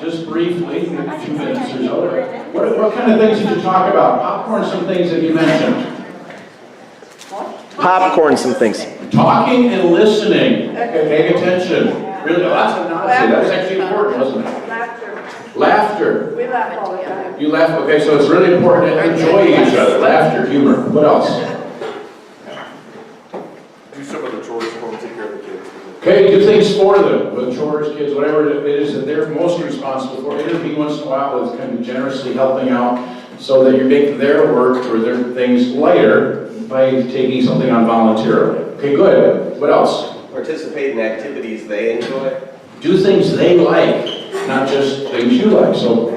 just briefly, maybe a few minutes or so. What kind of things did you talk about? Popcorn, some things that you mentioned. Popcorn, some things. Talking and listening. Okay, paying attention. Really, lots of knowledge. That was actually important, wasn't it? Laughter. We laugh all the time. You laugh, okay, so it's really important to enjoy each other. Laughter, humor. What else? Do some of the chores for them, take care of the kids. Okay, do things for them, with chores, kids, whatever it is that they're most responsible for. Intervene once in a while with kind of generously helping out so that you make their work or their things lighter by taking something on voluntarily. Okay, good. What else? Participate in activities they enjoy. Do things they like, not just things you like. So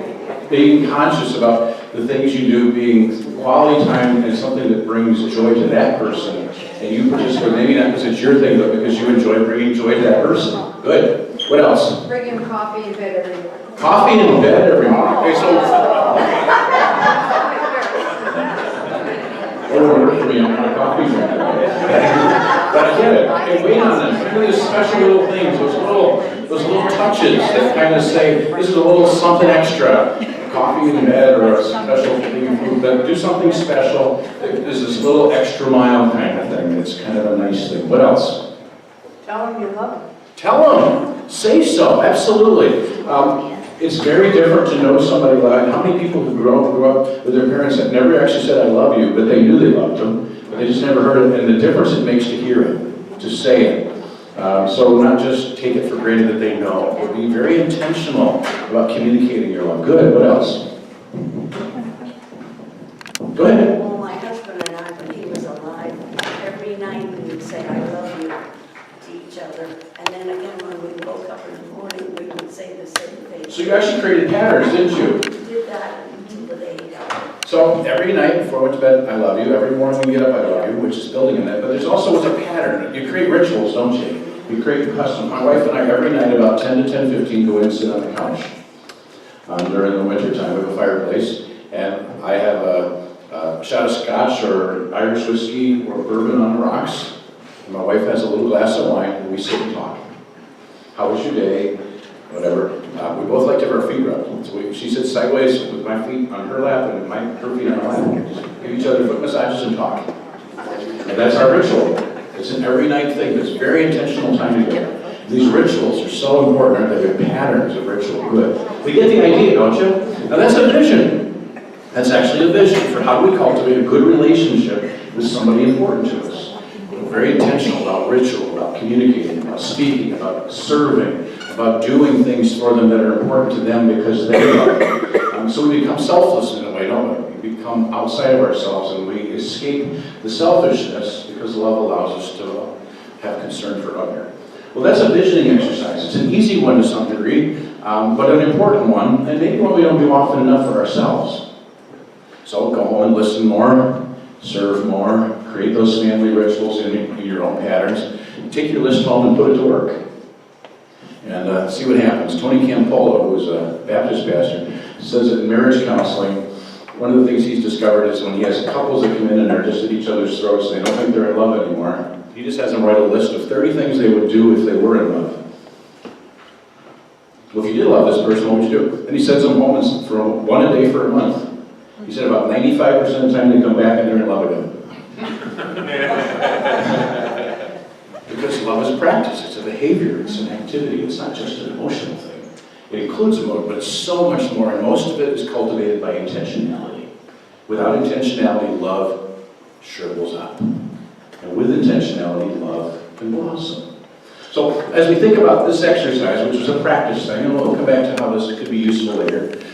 being conscious about the things you do, being quality time and something that brings joy to that person. And you participate, maybe not because it's your thing, but because you enjoy bringing joy to that person. Good. What else? Bring him coffee in bed every morning. Coffee in bed every morning. Okay, so it won't work for me. I'm not a coffee drinker. But I get it. Okay, wait on them. Look at these special little things, those little touches that kind of say, this is a little something extra. Coffee in bed or a special thing of food. But do something special. There's this little extra mile kind of thing. It's kind of a nice thing. What else? Tell him you love him. Tell them. Say so. Absolutely. It's very different to know somebody like, how many people who grew up with their parents that never actually said, I love you, but they knew they loved them, but they just never heard it, and the difference it makes to hear it, to say it. So not just take it for granted that they know, but be very intentional about communicating your love. Good, what else? Go ahead. Well, my husband and I, when he was alive, every night we would say, I love you to each other. And then again, when we woke up in the morning, we would say the same thing. So you actually created patterns, didn't you? We did that until the day he died. So every night before I went to bed, I love you. Every morning when you get up, I love you, which is building in that. But there's also a pattern. You create rituals, don't you? You create customs. My wife and I, every night about 10 to 10:15, go in and sit on the couch. During the winter time, we have a fireplace, and I have a shot of scotch or Irish whiskey or bourbon on the rocks. And my wife has a little glass of wine, and we sit and talk. How was your day? Whatever. We both like to have our feet rubbed. So she sits sideways with my feet on her lap and her feet on my lap. Just give each other foot massages and talk. And that's our ritual. It's an every night thing. It's very intentional time together. These rituals are so important that they're patterns of ritual. Good. We get the idea, don't you? Now that's a vision. That's actually a vision for how do we cultivate a good relationship with somebody important to us. We're very intentional about ritual, about communicating, about speaking, about serving, about doing things for them that are important to them because they love it. So we become selfless in a way, don't we? We become outside of ourselves and we escape the selfishness because love allows us to have concern for others. Well, that's a visioning exercise. It's an easy one to some degree, but an important one, and maybe one we don't do often enough for ourselves. So go home and listen more, serve more, create those family rituals in your own patterns. Take your list home and put it to work. And see what happens. Tony Campolo, who's a Baptist pastor, says that in marriage counseling, one of the things he's discovered is when he has couples that come in and are just at each other's throats and they don't think they're in love anymore, he just has them write a list of 30 things they would do if they were in love. Well, if you did love this person, what would you do? And he sends them home for one a day for a month. He said about 95% of the time they come back and they're in love again. Because love is a practice, it's a behavior, it's an activity, it's not just an emotional thing. It includes emotion, but it's so much more, and most of it is cultivated by intentionality. Without intentionality, love shrivels up. And with intentionality, love can blossom. So as we think about this exercise, which is a practice thing, and we'll come back to how this could be useful later,